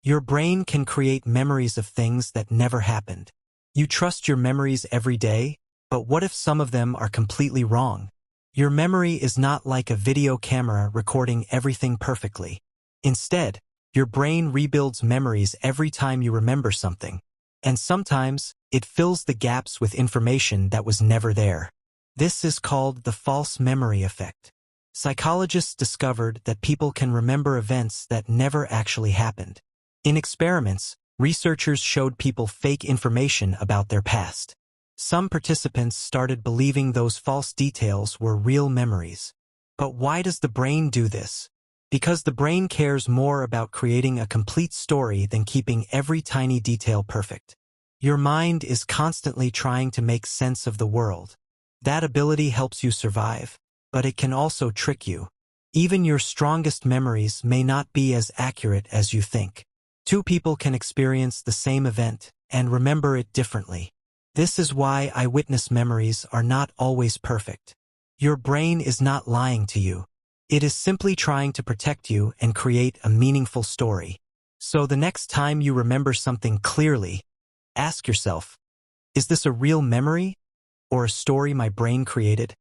Your brain can create memories of things that never happened. You trust your memories every day, but what if some of them are completely wrong? Your memory is not like a video camera recording everything perfectly. Instead, your brain rebuilds memories every time you remember something. And sometimes, it fills the gaps with information that was never there. This is called the false memory effect. Psychologists discovered that people can remember events that never actually happened. In experiments, researchers showed people fake information about their past. Some participants started believing those false details were real memories. But why does the brain do this? Because the brain cares more about creating a complete story than keeping every tiny detail perfect. Your mind is constantly trying to make sense of the world. That ability helps you survive, but it can also trick you. Even your strongest memories may not be as accurate as you think. Two people can experience the same event and remember it differently. This is why eyewitness memories are not always perfect. Your brain is not lying to you. It is simply trying to protect you and create a meaningful story. So the next time you remember something clearly, ask yourself, is this a real memory or a story my brain created?